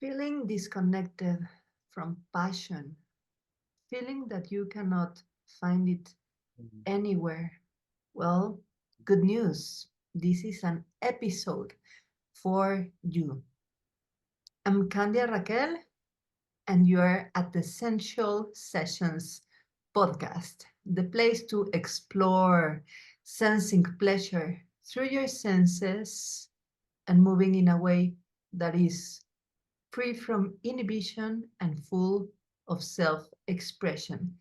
Feeling disconnected from passion, feeling that you cannot find it anywhere. Well, good news. This is an episode for you. I'm CANDIA Raquel, and you're at the Sensual Sessions podcast, the place to explore sensing pleasure through your senses and moving in a way that is free from inhibition and full of self expression.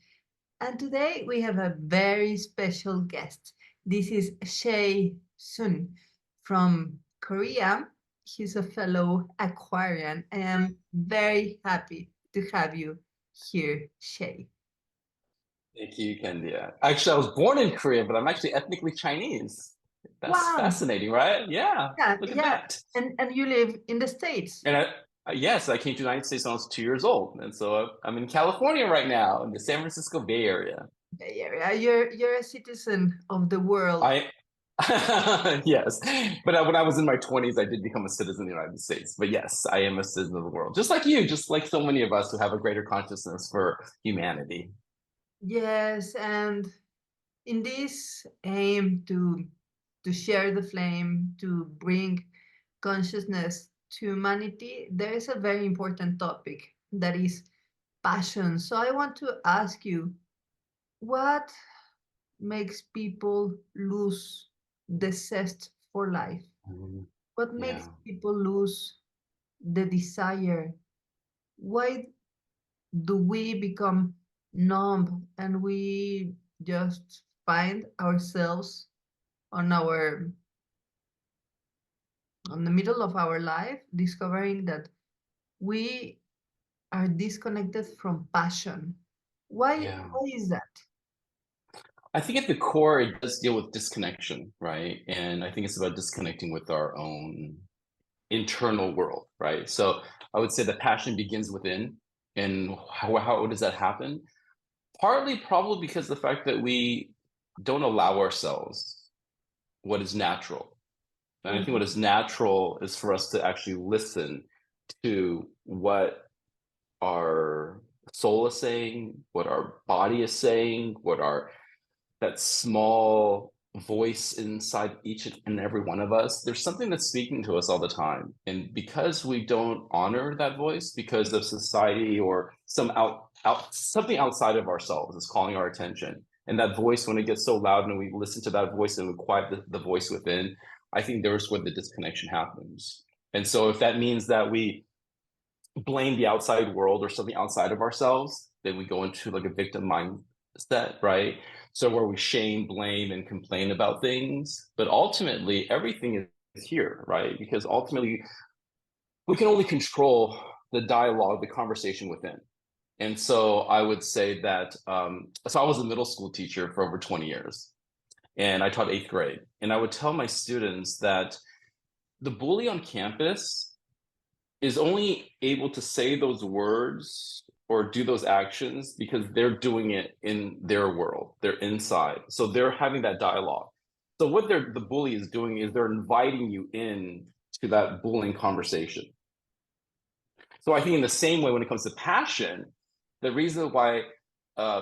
And today we have a very special guest. This is Shay Sun from Korea. He's a fellow Aquarian. I am very happy to have you here, Shay. Thank you, Candia. Actually, I was born in Korea, but I'm actually ethnically Chinese. That's Wow. fascinating, right? Yeah, Yeah, look at yeah. that. And you live in the States. And yes, I came to the United States when I was 2 years old, and so I'm in California right now, in the San Francisco Bay Area. Bay Area. You're a citizen of the world. I yes, but when I was in my 20s, I did become a citizen of the United States. But yes, I am a citizen of the world, just like you, just like so many of us who have a greater consciousness for humanity. Yes, and in this aim to share the flame, to bring consciousness to humanity, there is a very important topic that is passion. So I want to ask you, what makes people lose the zest for life? What makes Yeah. people lose the desire? Why do we become numb and we just find ourselves on our on the middle of our life discovering that we are disconnected from passion? Yeah. Why is that? I think at the core, it does deal with disconnection, right? And I think it's about disconnecting with our own internal world, right? So I would say the passion begins within. And how does that happen? Partly, probably because the fact that we don't allow ourselves what is natural. And I think what Mhm. is natural is for us to actually listen to what our soul is saying, what our body is saying, what our that small voice inside each and every one of us. There's something that's speaking to us all the time. And because we don't honor that voice, because of society or something outside of ourselves is calling our attention. And that voice, when it gets so loud and we listen to that voice and we quiet the voice within, I think there's where the disconnection happens. And so if that means that we blame the outside world or something outside of ourselves, then we go into like a victim mindset, right? So where we shame, blame, and complain about things. But ultimately, everything is here, right? Because ultimately, we can only control the dialogue, the conversation within. And so I would say that, so I was a middle school teacher for over 20 years, and I taught eighth grade. And I would tell my students that the bully on campus is only able to say those words or do those actions because they're doing it in their world. They're inside. So they're having that dialogue. So what the bully is doing is they're inviting you in to that bullying conversation. So I think in the same way, when it comes to passion, the reason why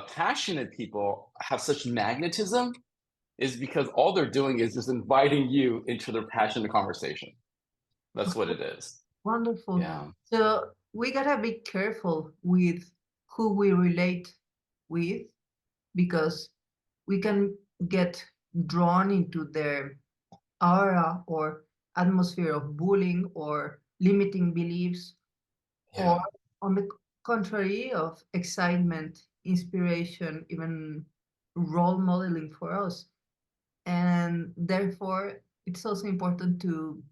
passionate people have such magnetism is because all they're doing is just inviting you into their passionate conversation. That's what it is. Wonderful. Yeah. So we gotta be careful with who we relate with because we can get drawn into their aura or atmosphere of bullying or limiting beliefs, or Yeah. on the contrary of excitement, inspiration, even role modeling for us. And therefore, it's also important to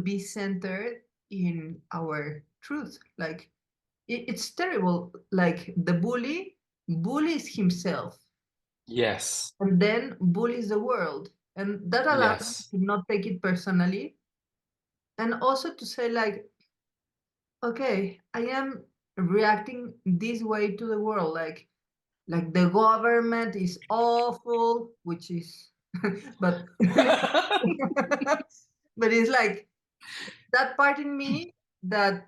be centered in our truth. Like it's terrible. Like the bully bullies himself Yes. and then bullies the world. And that allows us Yes. to not take it personally. And also to say, like, okay, I am reacting this way to the world. Like the government is awful, which is but but it's like that part in me that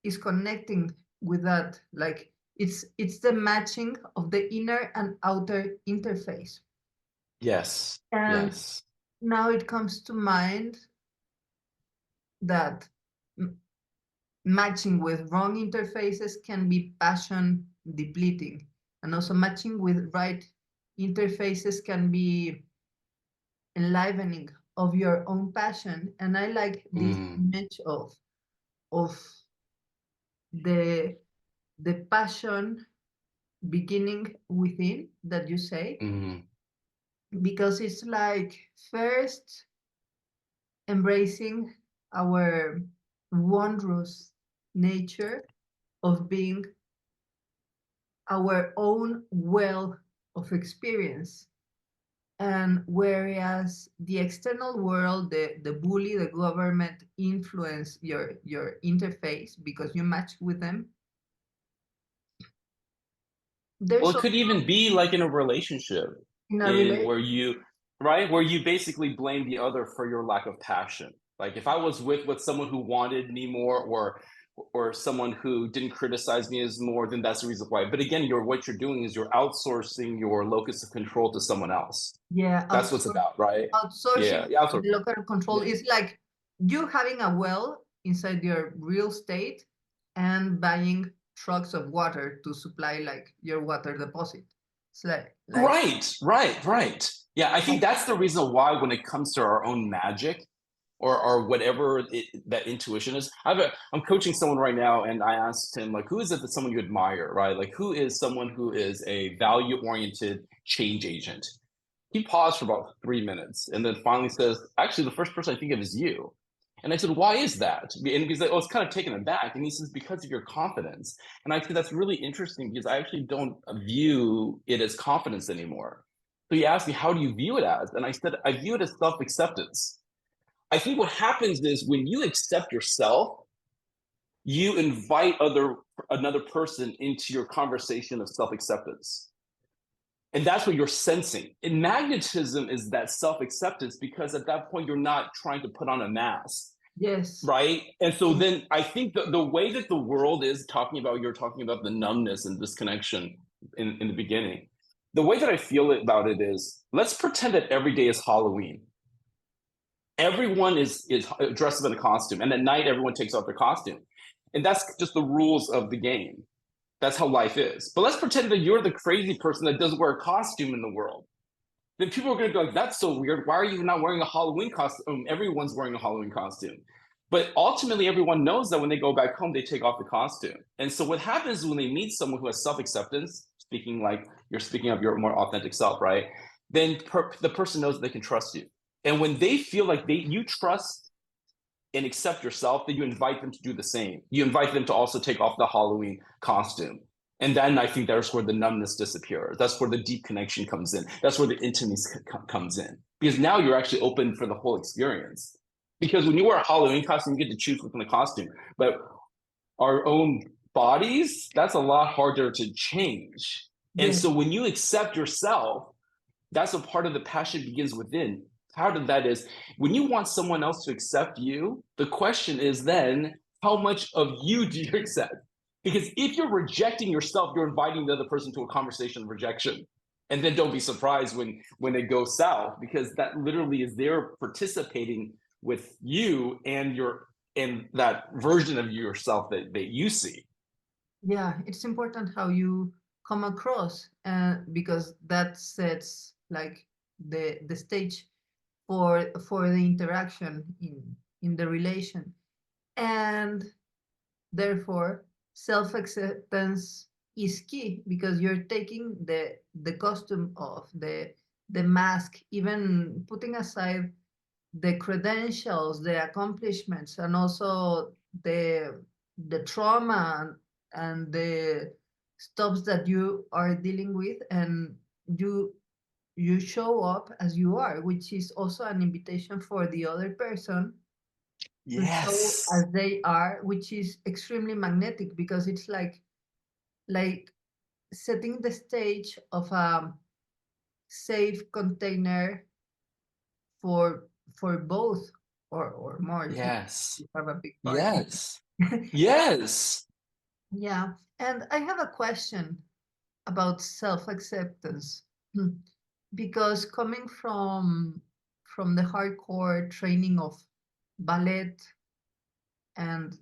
is connecting with that. Like it's the matching of the inner and outer interface. Yes. And Yes. now it comes to mind that matching with wrong interfaces can be passion depleting, and also matching with right interfaces can be enlivening of your own passion. And I like this image of the passion beginning within that you say, because it's like first embracing our wondrous nature of being our own well of experience. And whereas the external world, the bully, the government influence your interface because you match with them, Well, there's it could also even be like in a relationship, in a in relation. where you, right, where you basically blame the other for your lack of passion. Like if I was with someone who wanted me more, or someone who didn't criticize me as more, then that's the reason why. But again, what you're doing is you're outsourcing your locus of control to someone else. Yeah, That's what's about, right? outsourcing Yeah, yeah, outsource. the local control Yeah. is like you having a well inside your real estate and buying trucks of water to supply like your water deposit. It's like Right, right, right. Yeah, I think that's the reason why when it comes to our own magic, or whatever that intuition is. I'm coaching someone right now, and I asked him, like, who is it that someone you admire, right? Like, who is someone who is a value-oriented change agent? He paused for about 3 minutes and then finally says, actually, the first person I think of is you. And I said, why is that? And he's like, oh, it's kind of taken aback. And he says, because of your confidence. And I said, that's really interesting because I actually don't view it as confidence anymore. So he asked me, how do you view it as? And I said, I view it as self-acceptance. I think what happens is when you accept yourself, you invite another person into your conversation of self-acceptance. And that's what you're sensing. And magnetism is that self-acceptance, because at that point you're not trying to put on a mask. yes, Right. And so then I think the way that the world is you're talking about the numbness and disconnection in the beginning. The way that I feel about it is, let's pretend that every day is Halloween. Everyone is dressed up in a costume, and at night everyone takes off their costume. And that's just the rules of the game. That's how life is. But let's pretend that you're the crazy person that doesn't wear a costume in the world. Then people are going to be like, that's so weird. Why are you not wearing a Halloween costume? Everyone's wearing a Halloween costume. But ultimately, everyone knows that when they go back home, they take off the costume. And so what happens when they meet someone who has self-acceptance, speaking like you're speaking of your more authentic self, right? Then the person knows that they can trust you. And when they feel like you trust and accept yourself, then you invite them to do the same. You invite them to also take off the Halloween costume. And then I think that's where the numbness disappears. That's where the deep connection comes in. That's where the intimacy comes in. Because now you're actually open for the whole experience. Because when you wear a Halloween costume, you get to choose within the costume. But our own bodies, that's a lot harder to change. And yes, so when you accept yourself, that's a part of the passion begins within. Part of that is when you want someone else to accept you, the question is then, how much of you do you accept? Because if you're rejecting yourself, you're inviting the other person to a conversation of rejection. And then don't be surprised when it goes south, because that literally is they're participating with you and that version of yourself that you see. yeah. It's important how you come across, because that sets like the stage for the interaction in the relation. And therefore self-acceptance is key, because you're taking the costume off, the mask, even putting aside the credentials, the accomplishments, and also the trauma and the stops that you are dealing with, and you you show up as you are, which is also an invitation for the other person to show Yes. as they are, which is extremely magnetic, because it's like setting the stage of a safe container for both, or more if Yes. you have a big party. Yes. Yes. Yeah. And I have a question about self-acceptance. Because coming from the hardcore training of ballet and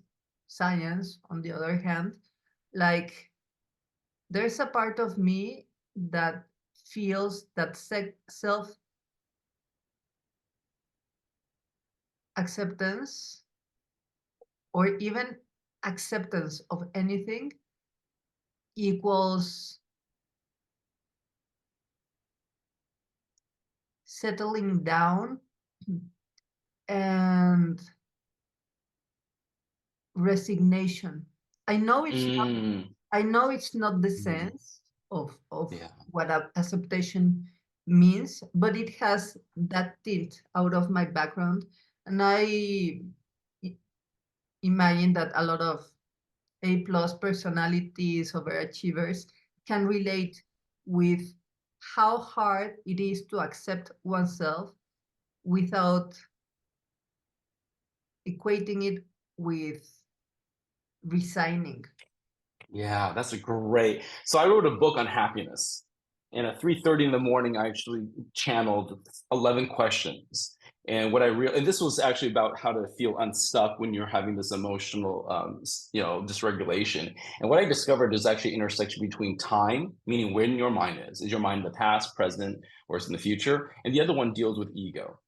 science, on the other hand, like there's a part of me that feels that self acceptance or even acceptance of anything equals settling down and resignation. I know it's not, Mm. I know it's not the Mm. sense of Yeah. what acceptation means, but it has that tint out of my background. And I imagine that a lot of A+ personalities, overachievers, can relate with how hard it is to accept oneself without equating it with resigning. Yeah, that's a great. So I wrote a book on happiness. And at 3:30 in the morning, I actually channeled 11 questions. And what I real and this was actually about how to feel unstuck when you're having this emotional dysregulation. And what I discovered is actually intersection between time, meaning when your mind is. Is your mind in the past, present, or is it in the future? And the other one deals with ego.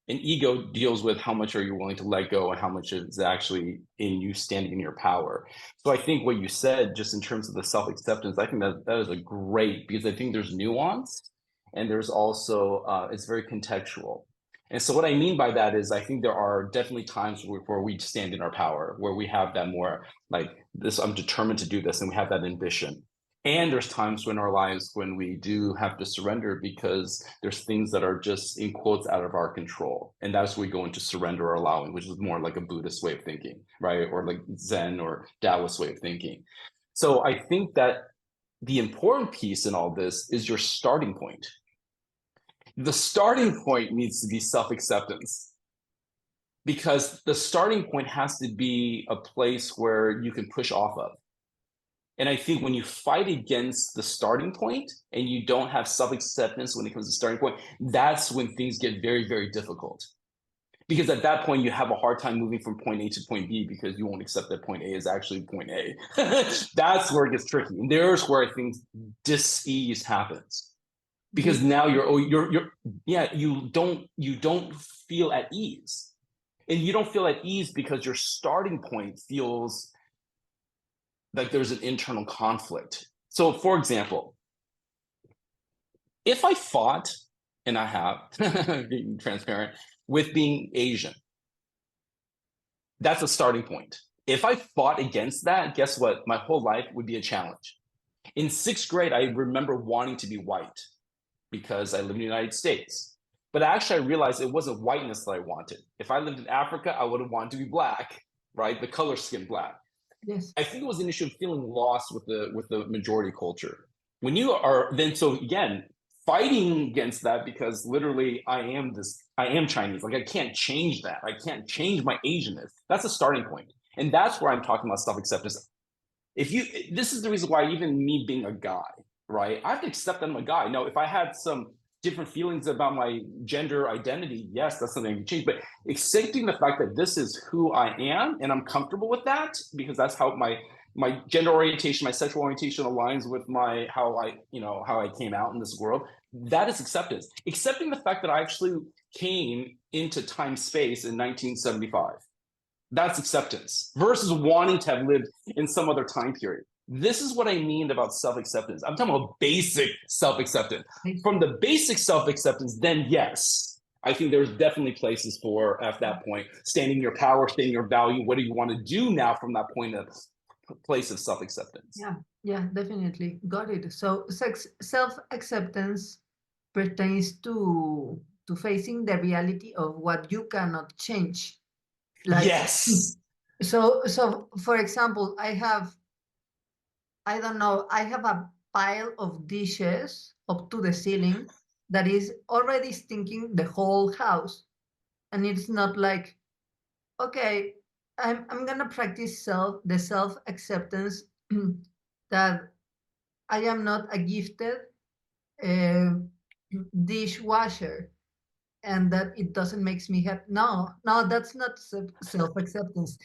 And ego deals with how much are you willing to let go and how much is actually in you standing in your power. So I think what you said, just in terms of the self-acceptance, I think that is a great, because I think there's nuance and there's also it's very contextual. And so what I mean by that is I think there are definitely times where we stand in our power, where we have that more like this, I'm determined to do this, and we have that ambition. And there's times in our lives when we do have to surrender because there's things that are just in quotes out of our control. And that's where we go into surrender or allowing, which is more like a Buddhist way of thinking, right? Or like Zen or Taoist way of thinking. So I think that the important piece in all this is your starting point. The starting point needs to be self-acceptance, because the starting point has to be a place where you can push off of. And I think when you fight against the starting point and you don't have self-acceptance when it comes to starting point, that's when things get very, very difficult. Because at that point, you have a hard time moving from point A to point B because you won't accept that point A is actually point A. That's where it gets tricky. And there's where I think dis-ease happens. Because now yeah, you don't feel at ease. And you don't feel at ease because your starting point feels like there's an internal conflict. So, for example, if I fought, and I have, being transparent, with being Asian, that's a starting point. If I fought against that, guess what? My whole life would be a challenge. In sixth grade, I remember wanting to be white because I live in the United States. But actually, I realized it wasn't whiteness that I wanted. If I lived in Africa, I would have wanted to be black, right? The color skin black. Yes. I think it was an issue of feeling lost with the majority culture. When you are then so again fighting against that, because literally I am Chinese. Like I can't change that. I can't change my Asianness. That's a starting point, and that's where I'm talking about self acceptance. If you This is the reason why even me being a guy, right? I have to accept that I'm a guy. Now, if I had some different feelings about my gender identity, yes, that's something I can change. But accepting the fact that this is who I am and I'm comfortable with that because that's how my gender orientation, my sexual orientation aligns with my how I came out in this world. That is acceptance. Accepting the fact that I actually came into time space in 1975. That's acceptance versus wanting to have lived in some other time period. This is what I mean about self acceptance. I'm talking about basic self acceptance. From the basic self acceptance, then yes, I think there's definitely places for, at that point, standing your power, standing your value. What do you want to do now from that point of place of self acceptance? Yeah, yeah, definitely. Got it. So self-acceptance pertains to facing the reality of what you cannot change. Like, Yes. so for example, I don't know, I have a pile of dishes up to the ceiling that is already stinking the whole house. And it's not like, okay, I'm gonna practice the self acceptance that I am not a gifted uh, dishwasher, and that it doesn't makes me happy. No, no, that's not self acceptance.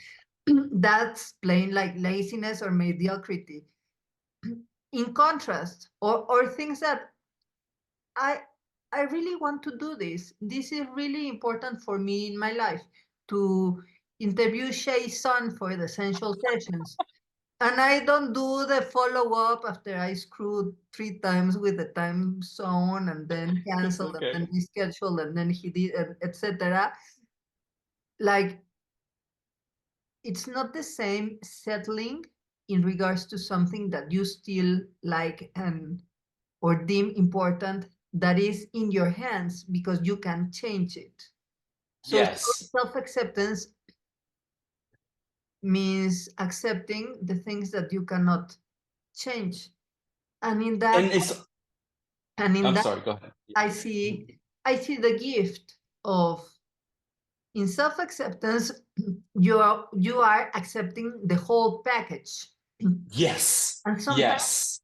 That's plain like laziness or mediocrity. In contrast, or things that I I really want to do this. This is really important for me in my life to interview Shay's son for the Sensual sessions. And I don't do the follow up after I screwed 3 times with the time zone and then It's canceled and then okay. rescheduled and then he did, etc. Like, it's not the same settling in regards to something that you still like and or deem important, that is in your hands because you can change it. So Yes. self-acceptance means accepting the things that you cannot change. And in that And it's, and in I'm that sorry, go ahead. I see I see the gift of, in self-acceptance, you are accepting the whole package. Yes. And sometimes Yes.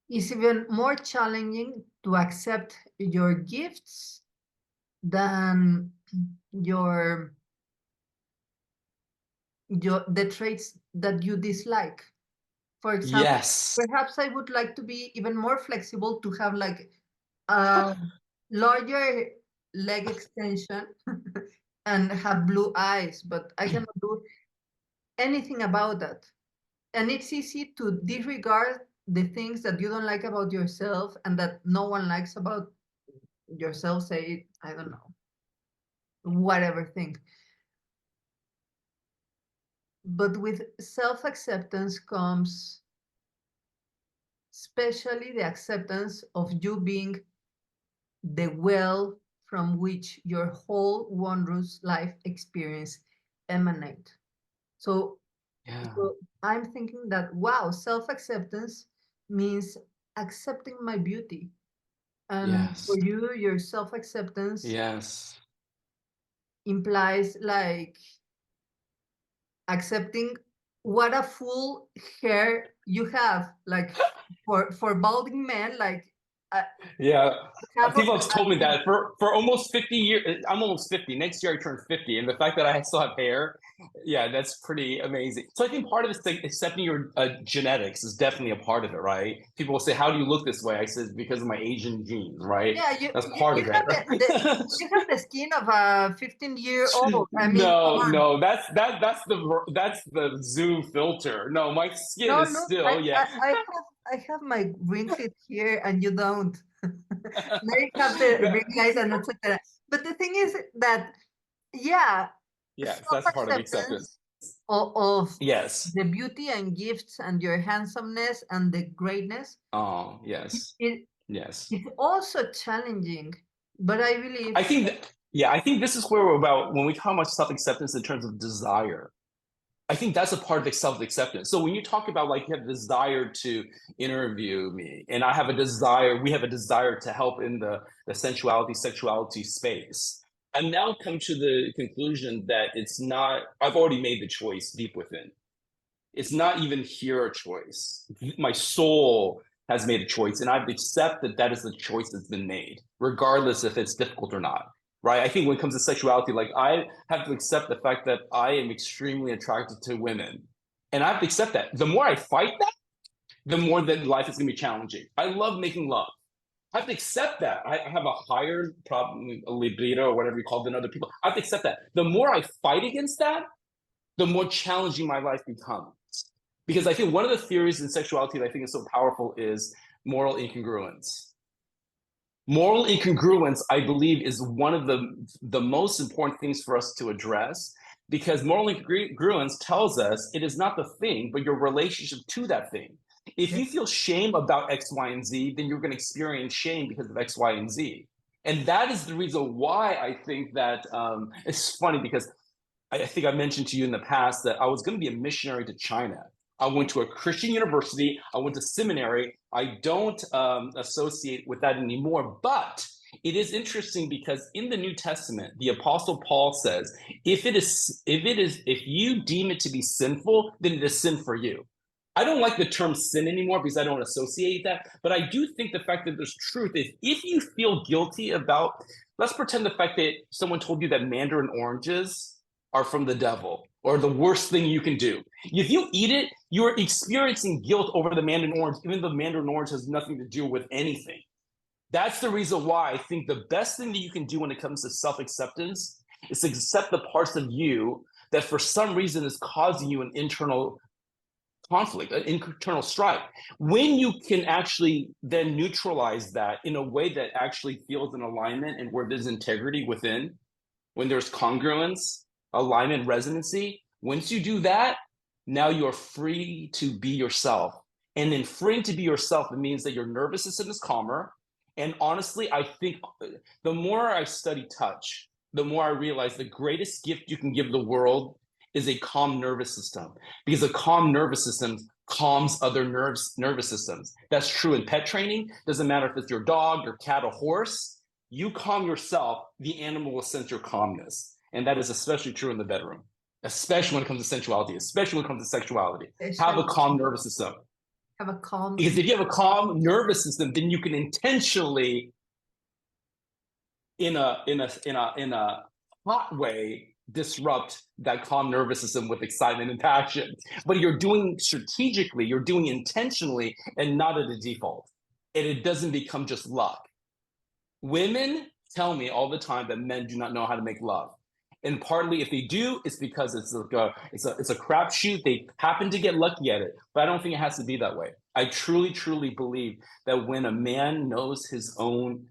it's even more challenging to accept your gifts than your the traits that you dislike. For example, Yes. perhaps I would like to be even more flexible, to have like a larger leg extension and have blue eyes, but I cannot do anything about that. And it's easy to disregard the things that you don't like about yourself and that no one likes about yourself, say, I don't know, whatever thing. But with self acceptance comes especially the acceptance of you being the well from which your whole wondrous life experience emanate. So, Yeah. so I'm thinking that, wow, self acceptance means accepting my beauty. And Yes. for you, your self acceptance Yes. implies like accepting what a full hair you have. Like for balding men, like uh, Yeah. half of People the have told me that for almost 50 years. I'm almost 50. Next year I turn 50. And the fact that I still have hair, yeah, that's pretty amazing. So I think part of this thing, accepting your genetics is definitely a part of it, right? People will say, how do you look this way? I said, because of my Asian genes, right? yeah, That's part you of it, have right? you have the skin of a 15-year-old. I mean, come No, on. no, that's the Zoom filter. No, my skin No, is look, still, yeah. I have my wrinkled hair and you don't. They have the ring light and etc. But the thing is that, yeah, Yes, that's part of acceptance. self-acceptance of Yes. the beauty and gifts and your handsomeness and the greatness, Oh, yes. it Yes. is also challenging. But I believe, I think that, yeah, I think this is where we're about when we talk about self-acceptance in terms of desire. I think that's a part of self-acceptance. So when you talk about like you have a desire to interview me, and I have a desire, we have a desire to help in the sensuality, sexuality space. I'm now come to the conclusion that it's not, I've already made the choice deep within. It's not even here a choice. My soul has made a choice, and I've accepted that is the choice that's been made, regardless if it's difficult or not. Right? I think when it comes to sexuality, like I have to accept the fact that I am extremely attracted to women, and I have to accept that. The more I fight that, the more that life is going to be challenging. I love making love. I have to accept that. I have a higher problem, a libido or whatever you call it than other people. I have to accept that. The more I fight against that, the more challenging my life becomes. Because I think one of the theories in sexuality that I think is so powerful is moral incongruence. Moral incongruence, I believe, is one of the most important things for us to address because moral incongruence tells us it is not the thing, but your relationship to that thing. If yeah, you feel shame about X, Y, and Z, then you're going to experience shame because of X, Y, and Z. And that is the reason why I think that it's funny because I think I mentioned to you in the past that I was going to be a missionary to China. I went to a Christian university. I went to seminary. I don't associate with that anymore. But it is interesting because in the New Testament, the Apostle Paul says, if you deem it to be sinful, then it is sin for you. I don't like the term sin anymore because I don't associate that. But I do think the fact that there's truth is if you feel guilty about, let's pretend the fact that someone told you that mandarin oranges are from the devil or the worst thing you can do. If you eat it, you're experiencing guilt over the mandarin orange, even though the mandarin orange has nothing to do with anything. That's the reason why I think the best thing that you can do when it comes to self acceptance is to accept the parts of you that for some reason is causing you an internal conflict, an internal strife. When you can actually then neutralize that in a way that actually feels in alignment and where there's integrity within, when there's congruence, alignment, resonancy, once you do that, now you're free to be yourself. And in freeing to be yourself, it means that your nervous system is calmer. And honestly, I think the more I study touch, the more I realize the greatest gift you can give the world is a calm nervous system, because a calm nervous system calms other nervous systems. That's true in pet training. Doesn't matter if it's your dog, your cat, or horse. You calm yourself, the animal will sense your calmness. And that is especially true in the bedroom, especially when it comes to sensuality, especially when it comes to sexuality. Have a Especially calm nervous system. have a calm. Because if you have a calm nervous system, then you can intentionally, in a hot way, disrupt that calm nervous system with excitement and passion. But you're doing strategically, you're doing intentionally, and not at a default. And it doesn't become just luck. Women tell me all the time that men do not know how to make love. And partly, if they do, it's because it's a crapshoot. They happen to get lucky at it, but I don't think it has to be that way. I truly believe that when a man knows his own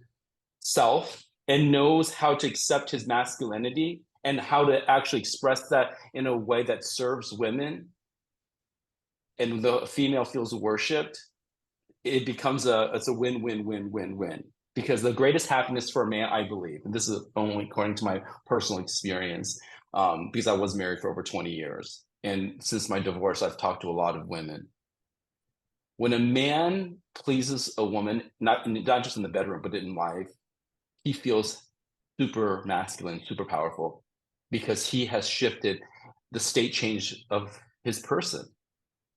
self and knows how to accept his masculinity and how to actually express that in a way that serves women, and the female feels worshipped, it becomes it's a win. Because the greatest happiness for a man, I believe, and this is only according to my personal experience, because I was married for over 20 years. And since my divorce, I've talked to a lot of women. When a man pleases a woman, not just in the bedroom, but in life, he feels super masculine, super powerful, because he has shifted the state change of his person.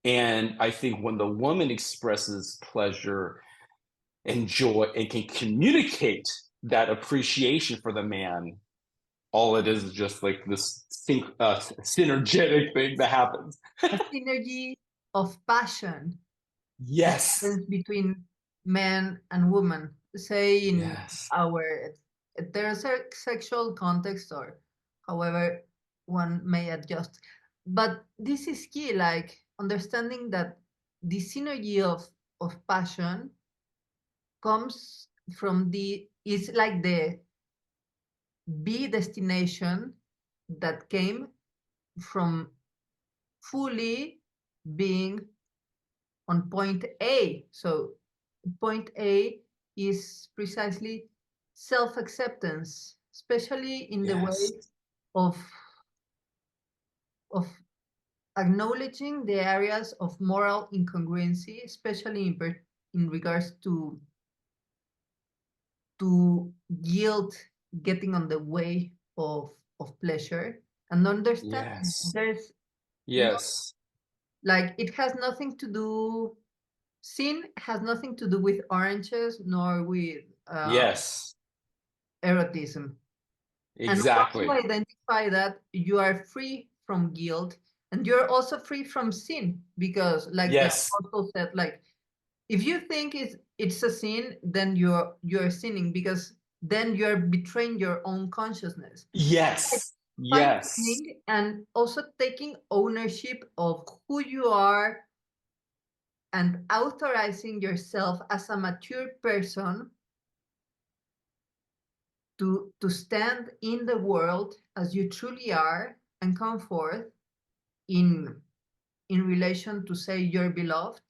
And I think when the woman expresses pleasure and joy and can communicate that appreciation for the man, all it is just like this synergetic thing that happens. A synergy of passion Yes. between men and women, say in Yes. our heterosexual context or however one may adjust. But this is key, like understanding that the synergy of passion comes from it's like the B destination that came from fully being on point A. So point A is precisely self-acceptance, especially in the Yes. way of of acknowledging the areas of moral incongruency, especially in regards to guilt getting on the way of pleasure, and understand Yes. there's not, Yes. like, it has nothing to do, sin has nothing to do with oranges nor with Yes. erotism. And once you Exactly. identify that, you are free from guilt and you're also free from sin, because like the Yes. apostle said, like, if you think it's a sin, then you're sinning, because then you're betraying your own consciousness. Like Yes. Yes. fine-tuning and also taking ownership of who you are and authorizing yourself as a mature person to stand in the world as you truly are and come forth in relation to say you're beloved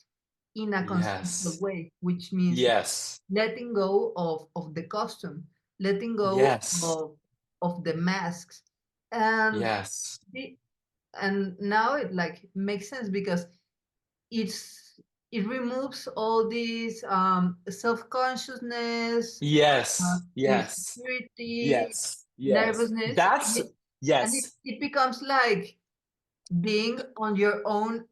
in a consensual Yes. way, which means Yes. letting go of the costume, letting go Yes. of the masks. And Yes. the, and now it like makes sense because it's it removes all these self-consciousness, Yes, yes, insecurity, yes, yes. nervousness, That's and yes, it becomes like being on your own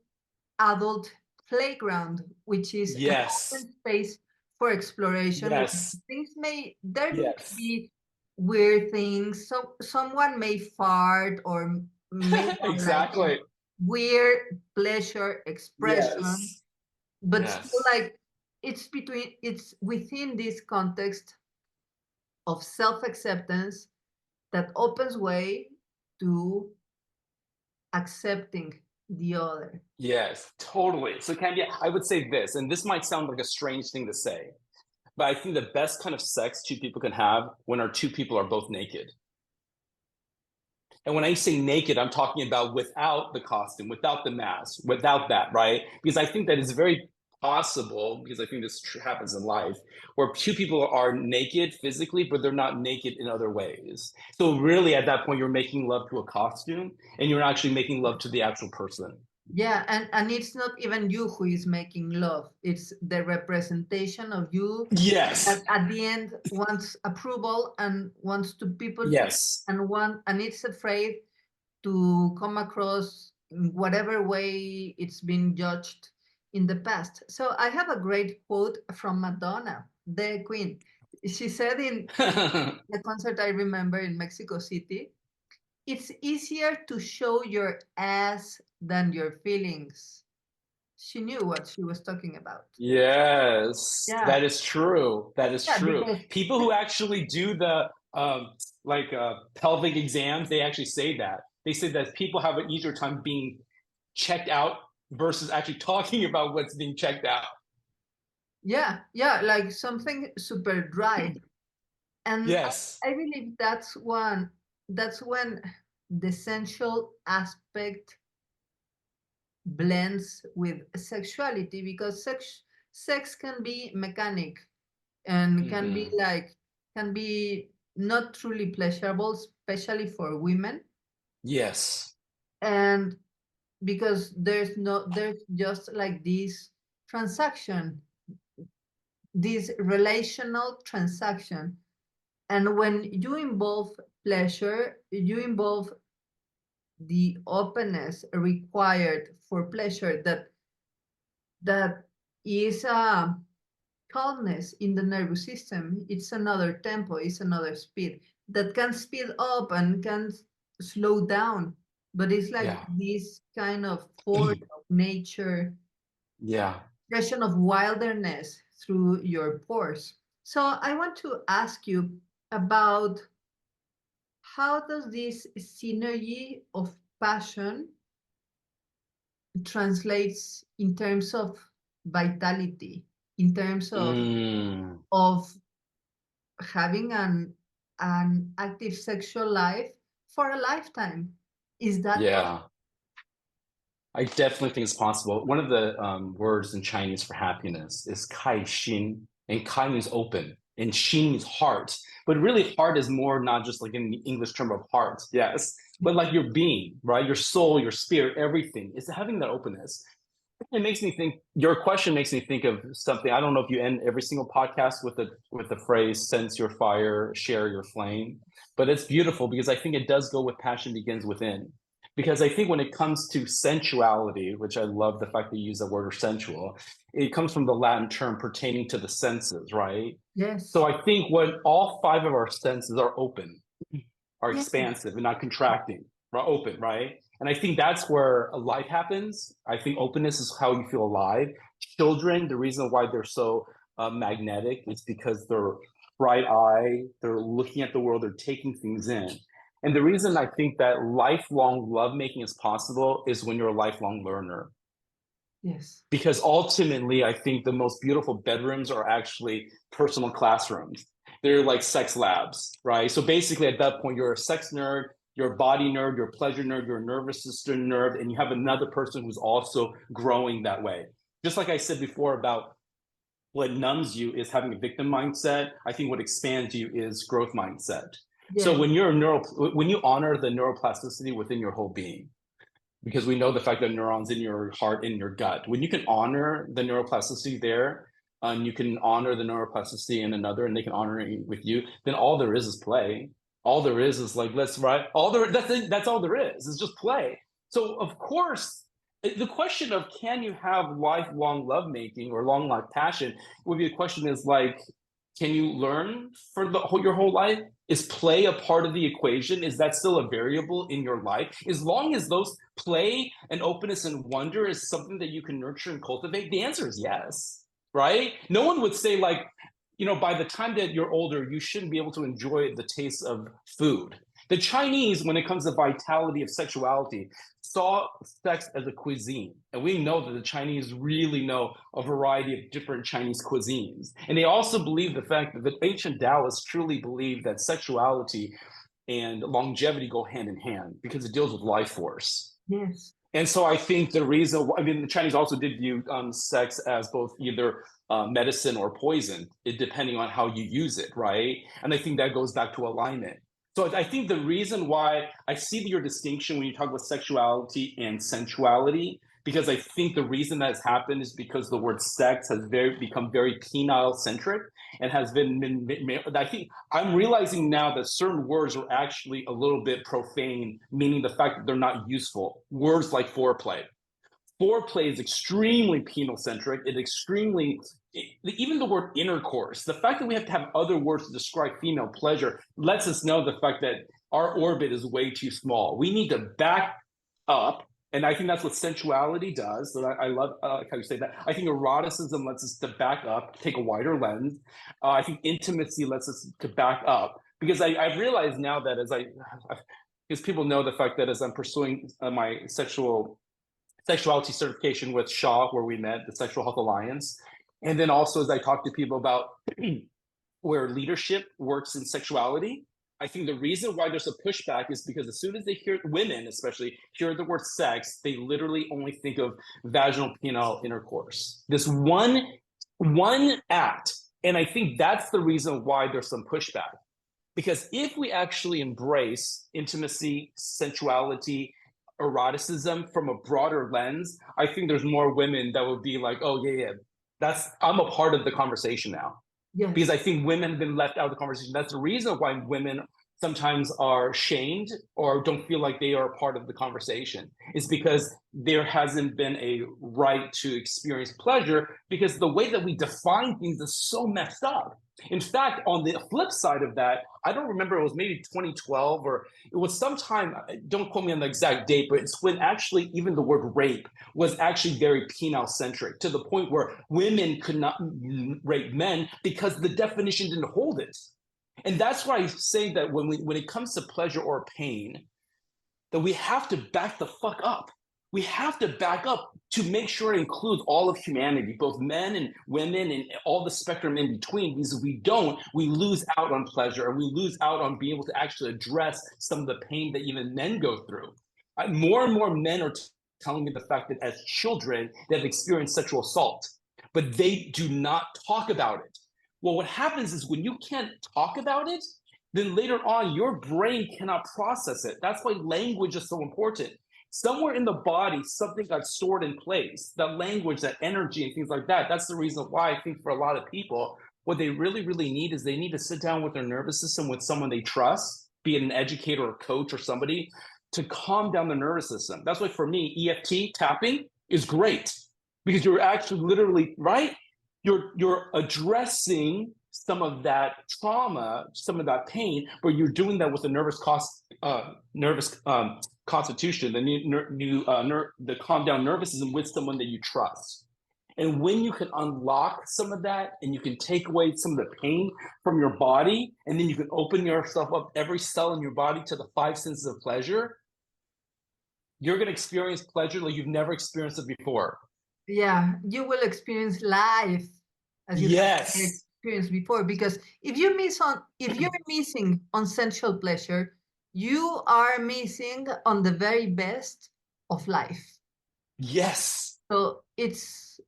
adult playground, which is an yes, open space for exploration. Where yes, there may yes. be weird things. So someone may fart or may have like a Exactly. weird pleasure expression, Yes, but still yes, like it's within this context of self-acceptance that opens way to accepting the other. yes, totally. So, Candia, I would say this, and this might sound like a strange thing to say, but I think the best kind of sex two people can have when our two people are both naked. And when I say naked, I'm talking about without the costume, without the mask, without that, right? Because I think that is very possible, because I think this happens in life, where two people are naked physically, but they're not naked in other ways. So really, at that point, you're making love to a costume, and you're actually making love to the actual person. Yeah, and it's not even you who is making love. It's the representation of you that Yes, at the end wants approval and wants to people to yes. and it's afraid to come across in whatever way it's been judged in the past. So I have a great quote from Madonna, the Queen. She said in the concert I remember in Mexico City, it's easier to show your ass than your feelings. She knew what she was talking about. Yes, Yeah, that is true. That is yeah, true. because People who actually do the pelvic exams, they actually say that. They say that people have an easier time being checked out versus actually talking about what's being checked out. yeah, yeah, like something super dry. And Yes. I believe that's when the sensual aspect blends with sexuality because sex can be mechanic and Hmm. can be not truly pleasurable, especially for women. Yes. And because there's just like transaction this relational transaction, and when you involve pleasure you involve the openness required for pleasure that is a calmness in the nervous system. It's another tempo, it's another speed that can speed up and can slow down, but it's like Yeah. this kind of force of nature, Yeah. expression of wilderness through your pores. So I want to ask you about how does this synergy of passion translates in terms of vitality, in terms Mm. of having an active sexual life for a lifetime. Is that possible? Yeah. I definitely think it's possible. One of the words in Chinese for happiness is kai xin, and kai means open, and xin means heart. But really, heart is more not just like in the English term of heart, yes, but like your being, right? Your soul, your spirit, everything is having that openness. It makes me think. Your question makes me think of something. I don't know if you end every single podcast with the phrase "sense your fire, share your flame," but it's beautiful because I think it does go with passion begins within. Because I think when it comes to sensuality, which I love the fact that you use the word sensual, it comes from the Latin term pertaining to the senses, right? So Yes. I think when all five of our senses are open, are Yes. expansive and not contracting, are open, right? And I think that's where life happens. I think openness is how you feel alive. Children, the reason why they're so magnetic is because they're bright eye, they're looking at the world, they're taking things in. And the reason I think that lifelong lovemaking is possible is when you're a lifelong learner. Yes. Because ultimately, I think the most beautiful bedrooms are actually personal classrooms. They're like sex labs, right? So basically, at that point, you're a sex nerd, you're a body nerd, you're a pleasure nerd, you're a nervous system nerd, and you have another person who's also growing that way. Just like I said before about what numbs you is having a victim mindset, I think what expands you is growth mindset. So Yes. when you honor the neuroplasticity within your whole being, because we know the fact that neurons in your heart, in your gut, when you can honor the neuroplasticity there, and you can honor the neuroplasticity in another, and they can honor it with you, then all there is play. All there is like, let's right. All there that's all there is just play. So of course, the question of can you have lifelong lovemaking or long life passion would be a question is like, can you learn for your whole life? Is play a part of the equation? Is that still a variable in your life? As long as those play and openness and wonder is something that you can nurture and cultivate, the answer is yes, right? No one would say like, by the time that you're older, you shouldn't be able to enjoy the taste of food. The Chinese, when it comes to vitality of sexuality, saw sex as a cuisine. And we know that the Chinese really know a variety of different Chinese cuisines. And they also believe the fact that the ancient Taoists truly believe that sexuality and longevity go hand in hand because it deals with life force. Yes. And so I think the reason, the Chinese also did view sex as both either medicine or poison, depending on how you use it, right? And I think that goes back to alignment. So I think the reason why I see your distinction when you talk about sexuality and sensuality, because I think the reason that's happened is because the word sex has become very penile centric and has been, I think I'm realizing now that certain words are actually a little bit profane, meaning the fact that they're not useful. Words like foreplay. Foreplay is extremely penile centric. Even the word intercourse, the fact that we have to have other words to describe female pleasure lets us know the fact that our orbit is way too small. We need to back up. And I think that's what sensuality does. So I love how you say that. I think eroticism lets us to back up, take a wider lens. I think intimacy lets us to back up. Because I've realized now that because people know the fact that as I'm pursuing my sexuality certification with Shaw, where we met, the Sexual Health Alliance. And then also as I talk to people about where leadership works in sexuality, I think the reason why there's a pushback is because as soon as they hear, women especially, hear the word sex, they literally only think of vaginal penile intercourse. This one act. And I think that's the reason why there's some pushback. Because if we actually embrace intimacy, sensuality, eroticism from a broader lens, I think there's more women that would be like, oh yeah, I'm a part of the conversation now. Yes. Because I think women have been left out of the conversation. That's the reason why women sometimes are shamed or don't feel like they are a part of the conversation. It's because there hasn't been a right to experience pleasure because the way that we define things is so messed up. In fact, on the flip side of that, I don't remember, it was maybe 2012 or it was sometime, don't quote me on the exact date, but it's when actually even the word rape was actually very penile centric to the point where women could not rape men because the definition didn't hold it. And that's why I say that when it comes to pleasure or pain, that we have to back the fuck up. We have to back up to make sure it includes all of humanity, both men and women and all the spectrum in between, because if we don't, we lose out on pleasure and we lose out on being able to actually address some of the pain that even men go through. More and more men are telling me the fact that as children, they've experienced sexual assault, but they do not talk about it. Well, what happens is when you can't talk about it, then later on, your brain cannot process it. That's why language is so important. Somewhere in the body, something got stored in place, that language, that energy, and things like that. That's the reason why I think for a lot of people, what they really, really need is they need to sit down with their nervous system with someone they trust, be it an educator or coach or somebody, to calm down the nervous system. That's why for me, EFT tapping is great because you're actually literally, right? You're addressing some of that trauma, some of that pain, but you're doing that with a nervous constitution, the calm down nervous system with someone that you trust. And when you can unlock some of that and you can take away some of the pain from your body, and then you can open yourself up, every cell in your body, to the 5 senses of pleasure, you're going to experience pleasure like you've never experienced it before. Yeah, you will experience life as you have experienced before. Because if you're missing on sensual pleasure, you are missing on the very best of life. Yes. So it's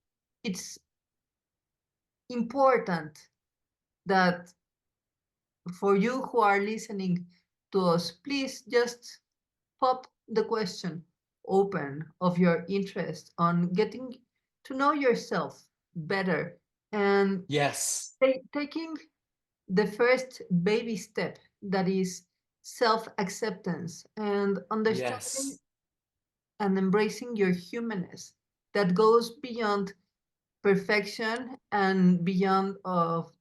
important that for you who are listening to us, please just pop the question. open of your interest on getting to know yourself better and Yes. taking the first baby step, that is self-acceptance and understanding Yes. and embracing your humanness that goes beyond perfection and beyond of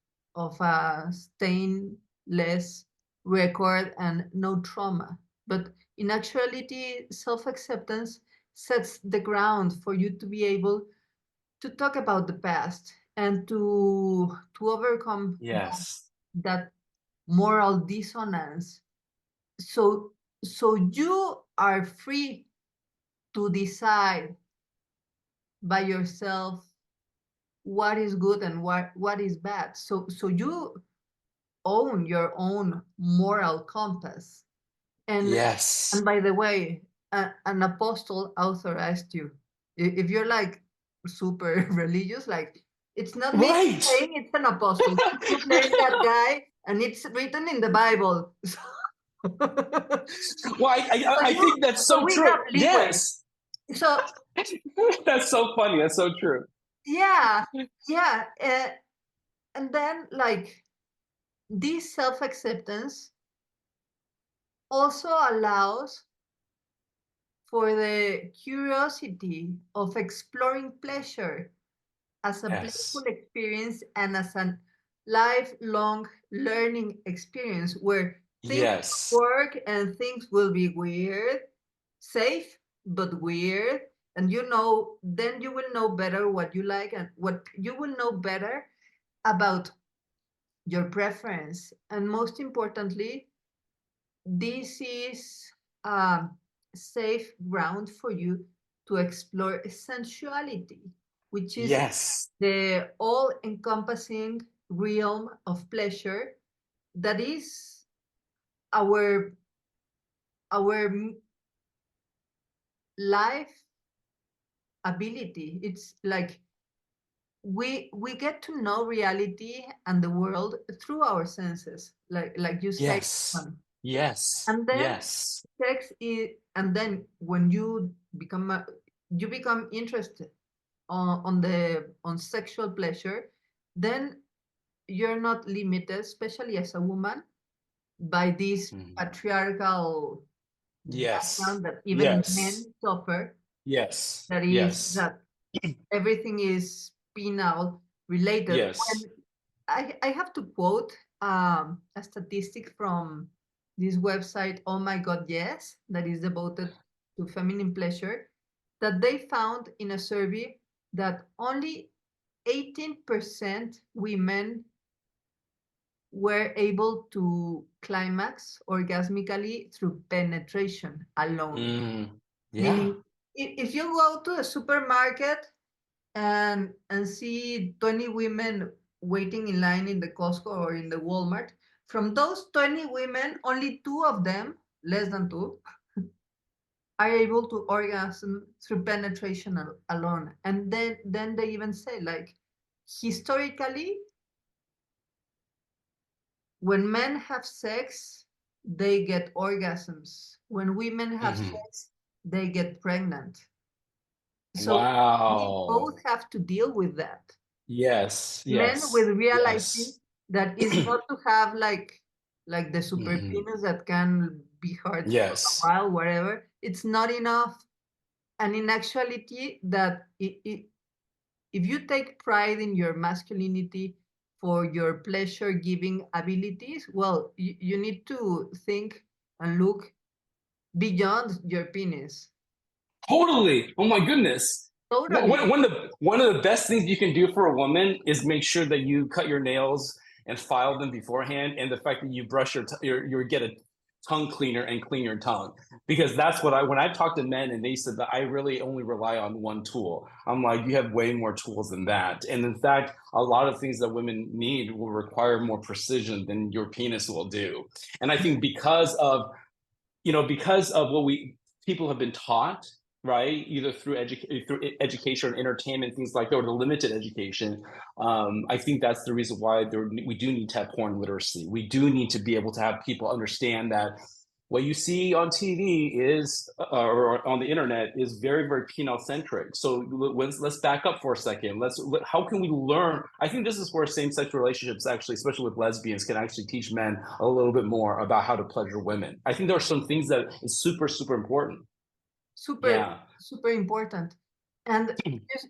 a stainless record and no trauma. But in actuality, self-acceptance sets the ground for you to be able to talk about the past and to overcome Yes. that moral dissonance. So so you are free to decide by yourself what is good and what is bad. So you own your own moral compass. And Yes. by the way, an apostle authorized you. If you're like super religious, like it's not me Right. saying it's an apostle. You blame that guy, and it's written in the Bible. Well, I you, think that's so so we true. have leeway. Yes. So That's so funny. That's so true. yeah, yeah, and then like this self-acceptance also allows for the curiosity of exploring pleasure as a playful Yes. experience and as a lifelong learning experience where things Yes. work and things will be weird, safe but weird, and then you will know better what you like and what you will know better about your preference. And most importantly, this is a safe ground for you to explore sensuality, which is Yes. the all encompassing realm of pleasure that is our our life ability. It's like we get to know reality and the world through our senses, like you say. Yes. Yes. And then Yes. sex is, and then when you become interested on sexual pleasure, then you're not limited, especially as a woman, by this Mhm. patriarchal Yes. background that even Yes. men suffer. Yes. That is Yes. that everything is penal related. Yes. When I have to quote a statistic from this website, Oh My God, Yes, that is devoted to feminine pleasure, that they found in a survey that only 18% women were able to climax orgasmically through penetration alone. Mm. Yeah. Meaning, if you go to a supermarket and see 20 women waiting in line in the Costco or in the Walmart, from those 20 women, only two of them, less than two, are able to orgasm through penetration alone. And then they even say, like, historically, when men have sex, they get orgasms. When women have Mhm. sex, they get pregnant. So we Wow. both have to deal with that. Yes. Men with Yes. realizing Yes. that is not to have like the super Mhm. penis that can be hard for a Yes. while, whatever. It's not enough. And in actuality, that if you take pride in your masculinity for your pleasure giving abilities, well, you need to think and look beyond your penis. Totally. Oh my goodness. Totally. One of the best things you can do for a woman is make sure that you cut your nails and file them beforehand, and the fact that you brush your get a tongue cleaner and clean your tongue, because that's what I when I talk to men and they said that I really only rely on one tool. I'm like, you have way more tools than that, and in fact, a lot of things that women need will require more precision than your penis will do. And I think because of what we people have been taught, right, either through education or entertainment, things like that, or the limited education. I think that's the reason why we do need to have porn literacy. We do need to be able to have people understand that what you see on TV is, or on the internet, is very, very penile centric. So let's back up for a second. How can we learn? I think this is where same-sex relationships, actually, especially with lesbians, can actually teach men a little bit more about how to pleasure women. I think there are some things that is super, super important. Super, Yeah. super important. And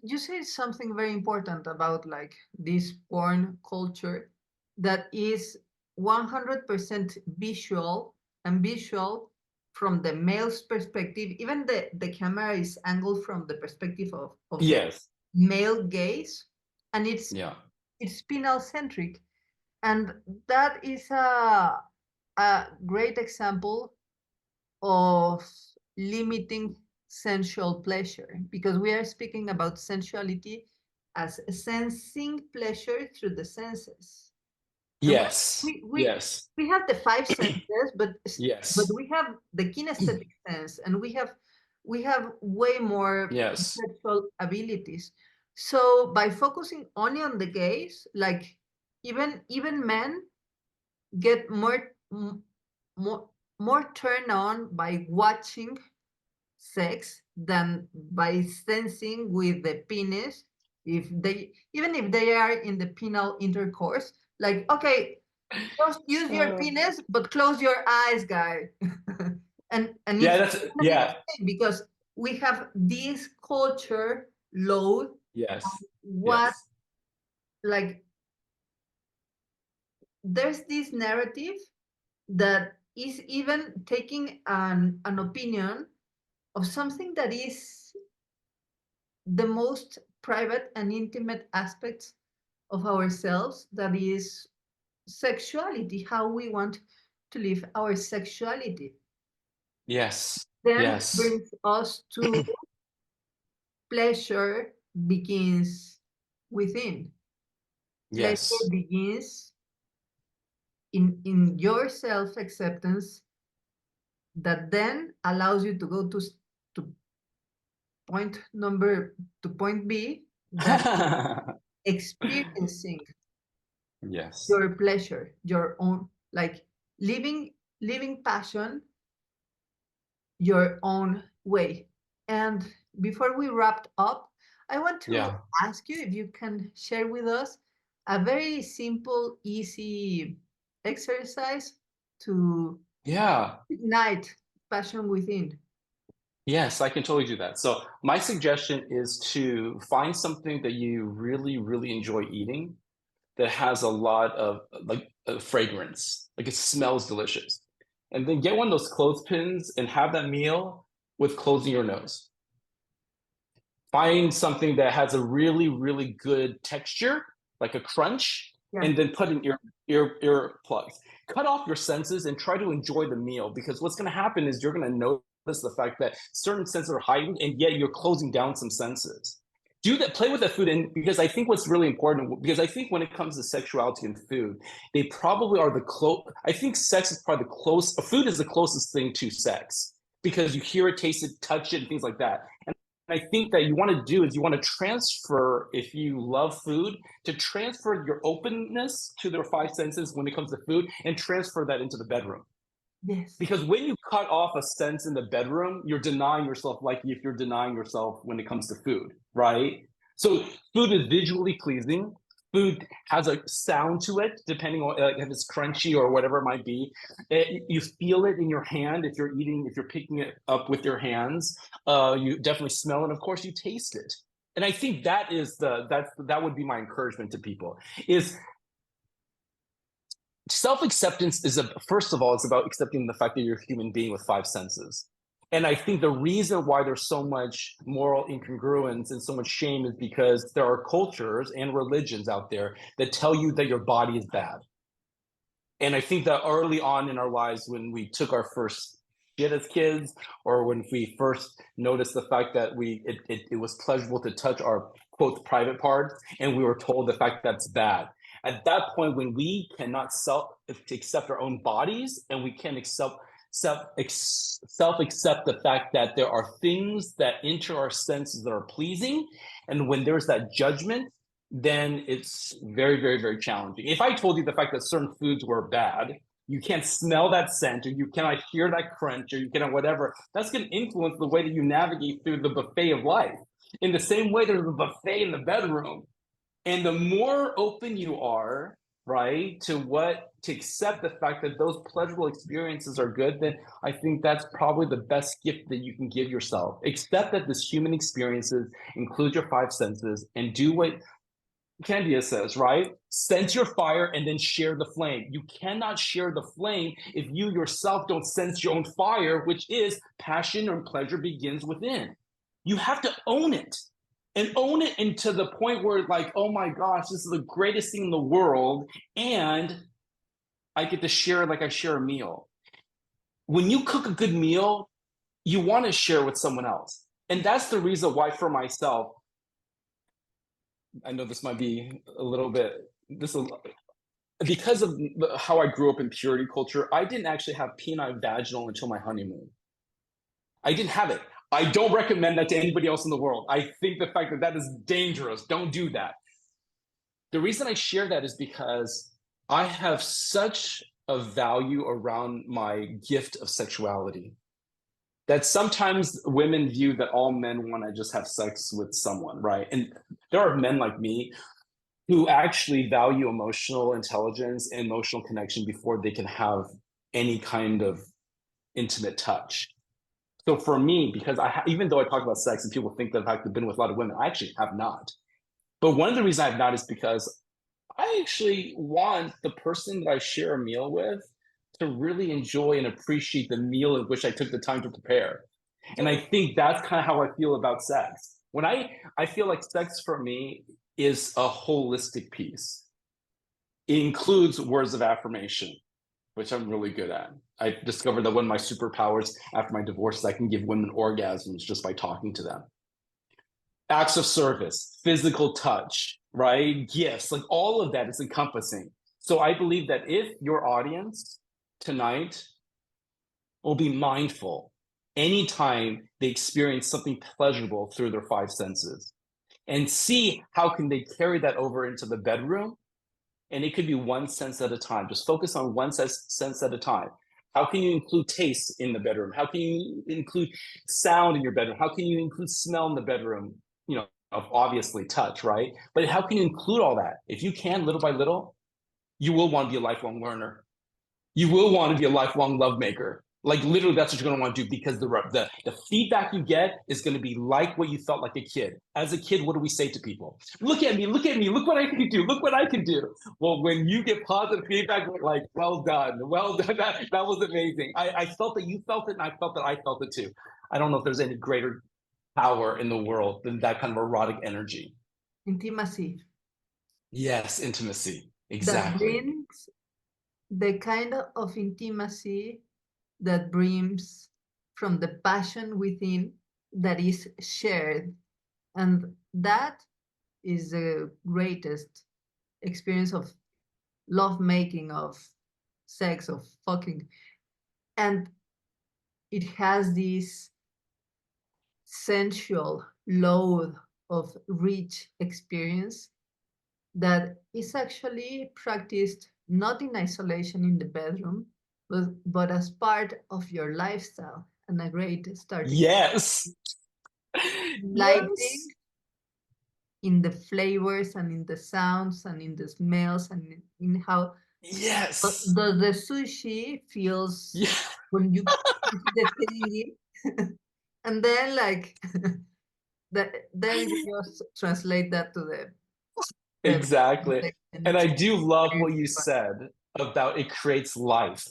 you say something very important about like this porn culture that is 100% visual, and visual from the male's perspective. Even the camera is angled from the perspective of the Yes. male gaze, and Yeah. it's penile centric. And that is a great example of limiting sensual pleasure, because we are speaking about sensuality as sensing pleasure through the senses. And Yes. we we, Yes. we have the five senses, but Yes. we have the kinesthetic sense, and we have way more Yes. sexual abilities. So by focusing only on the gaze, like even men get more more turned on by watching sex than by sensing with the penis. If they Even if they are in the penile intercourse, like, okay, just use your penis but close your eyes, guy. And Yeah, it's that's gonna be the yeah. same, because we have this culture load Yes. what, Yes. like, there's this narrative that is even taking an opinion of something that is the most private and intimate aspects of ourselves, that is sexuality, how we want to live our sexuality. Yes. Then Yes. brings us to pleasure begins within. Pleasure Yes. begins in your self acceptance, that then allows you to go to point number to point B, that experiencing Yes. your pleasure, your own, like, living passion your own way. And before we wrap up, I want to Yeah. ask you if you can share with us a very simple, easy exercise to Yeah. ignite passion within. Yes, I can totally do that. So my suggestion is to find something that you really, really enjoy eating that has a lot of like fragrance, like it smells delicious. And then get one of those clothespins and have that meal with closing your nose. Find something that has a really, really good texture, like a crunch, Yeah. and then put in ear plugs. Cut off your senses and try to enjoy the meal, because what's going to happen is you're going to notice the fact that certain senses are heightened, and yet you're closing down some senses. Do that, play with the food, and because I think what's really important, because I think when it comes to sexuality and food, they probably are the close. I think sex is probably the close. Food is the closest thing to sex, because you hear it, taste it, touch it, and things like that. And I think that you want to do is you want to transfer, if you love food, to transfer your openness to their five senses when it comes to food, and transfer that into the bedroom. Yes. Because when you cut off a sense in the bedroom, you're denying yourself, like if you're denying yourself when it comes to food, right? So food is visually pleasing. Food has a sound to it, depending on if it's crunchy or whatever it might be. You feel it in your hand if you're eating, if you're picking it up with your hands. You definitely smell it. Of course, you taste it. And I think that would be my encouragement to people is self-acceptance is first of all, it's about accepting the fact that you're a human being with five senses. And I think the reason why there's so much moral incongruence and so much shame is because there are cultures and religions out there that tell you that your body is bad. And I think that early on in our lives, when we took our first shit as kids, or when we first noticed the fact that it was pleasurable to touch our quote private parts, and we were told the fact that's bad. At that point, when we cannot accept our own bodies, and we can't self accept the fact that there are things that enter our senses that are pleasing, and when there's that judgment, then it's very, very, very challenging. If I told you the fact that certain foods were bad, you can't smell that scent, or you cannot hear that crunch, or you cannot whatever. That's going to influence the way that you navigate through the buffet of life. In the same way, there's a buffet in the bedroom. And the more open you are, right, to accept the fact that those pleasurable experiences are good, then I think that's probably the best gift that you can give yourself. Accept that this human experiences include your five senses, and do what Candia says, right? Sense your fire and then share the flame. You cannot share the flame if you yourself don't sense your own fire, which is passion or pleasure begins within. You have to own it, and own it into the point where, like, oh my gosh, this is the greatest thing in the world, and I get to share it like I share a meal. When you cook a good meal, you want to share with someone else. And that's the reason why, for myself, I know this might be a little bit this because of how I grew up in purity culture. I didn't actually have penile vaginal until my honeymoon. I didn't have it. I don't recommend that to anybody else in the world. I think the fact that that is dangerous. Don't do that. The reason I share that is because I have such a value around my gift of sexuality that sometimes women view that all men want to just have sex with someone, right? And there are men like me who actually value emotional intelligence and emotional connection before they can have any kind of intimate touch. So for me, because even though I talk about sex and people think that I've been with a lot of women, I actually have not. But one of the reasons I have not is because I actually want the person that I share a meal with to really enjoy and appreciate the meal in which I took the time to prepare. And I think that's kind of how I feel about sex. When I feel like sex for me is a holistic piece. It includes words of affirmation, which I'm really good at. I discovered that one of my superpowers after my divorce is I can give women orgasms just by talking to them. Acts of service, physical touch, right? Gifts, like all of that is encompassing. So I believe that if your audience tonight will be mindful anytime they experience something pleasurable through their five senses, and see how can they carry that over into the bedroom. And it could be one sense at a time. Just focus on one sense at a time. How can you include taste in the bedroom? How can you include sound in your bedroom? How can you include smell in the bedroom? You know, obviously touch, right? But how can you include all that? If you can, little by little, you will want to be a lifelong learner. You will want to be a lifelong love maker. Like literally, that's what you're going to want to do, because the feedback you get is going to be like what you felt like a kid. As a kid, what do we say to people? Look at me, look at me, look what I can do, look what I can do. Well, when you get positive feedback, like, well done, that was amazing. I felt that you felt it, and I felt that I felt it too. I don't know if there's any greater power in the world than that kind of erotic energy. Intimacy. Yes, intimacy. That Exactly. brings the kind of intimacy that brings from the passion within that is shared. And that is the greatest experience of love making, of sex, of fucking. And it has this sensual load of rich experience that is actually practiced not in isolation in the bedroom, but as part of your lifestyle, and a great starting Yes. lighting Yes. in the flavors and in the sounds and in the smells and in how Yes. the sushi feels Yeah. when you put the thing in. And then like then you just translate that to the bedroom. Exactly. And And it's I do love very what you fun. said about it creates life,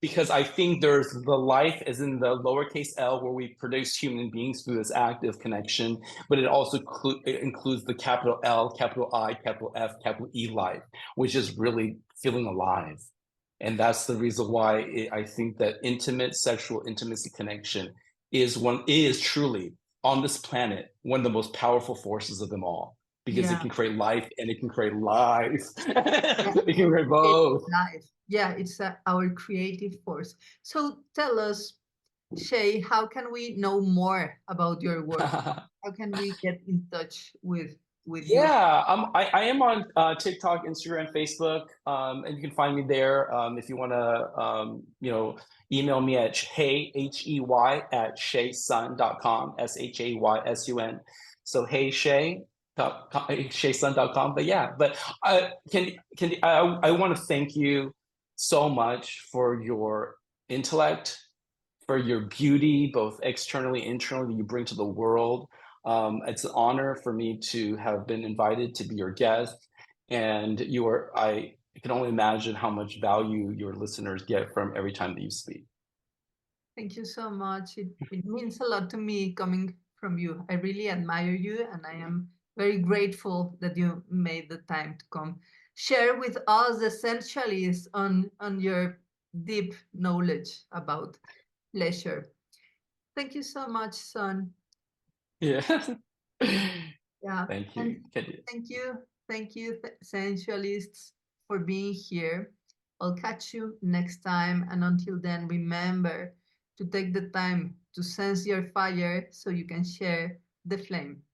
because I think there's the life as in the lowercase l, where we produce human beings through this active connection, but it also it includes the capital L, capital I, capital F, capital E life, which is really feeling alive. And that's the reason why I think that intimate sexual intimacy connection is truly on this planet one of the most powerful forces of them all, because it Yeah, can create life and it can create life. yeah, It can create it's both. life. Yeah, it's our creative force. So tell us, Shay, how can we know more about your work? How can we get in touch with with you. Yeah, I am on TikTok, Instagram, Facebook, and you can find me there. If you want to, email me at Hey at shaysun.com, SHAYSUN. So hey Shay, shaysun.com. But yeah, but I want to thank you so much for your intellect, for your beauty, both externally, internally, that you bring to the world. It's an honor for me to have been invited to be your guest. And I can only imagine how much value your listeners get from every time that you speak. Thank you so much. It means a lot to me coming from you. I really admire you, and I am very grateful that you made the time to come share with us the sensualist on your deep knowledge about pleasure. Thank you so much, son. Yeah. Yeah, Thank and you, Candia. thank you, sensualists, for being here. I'll catch you next time, and until then, remember to take the time to sense your fire so you can share the flame.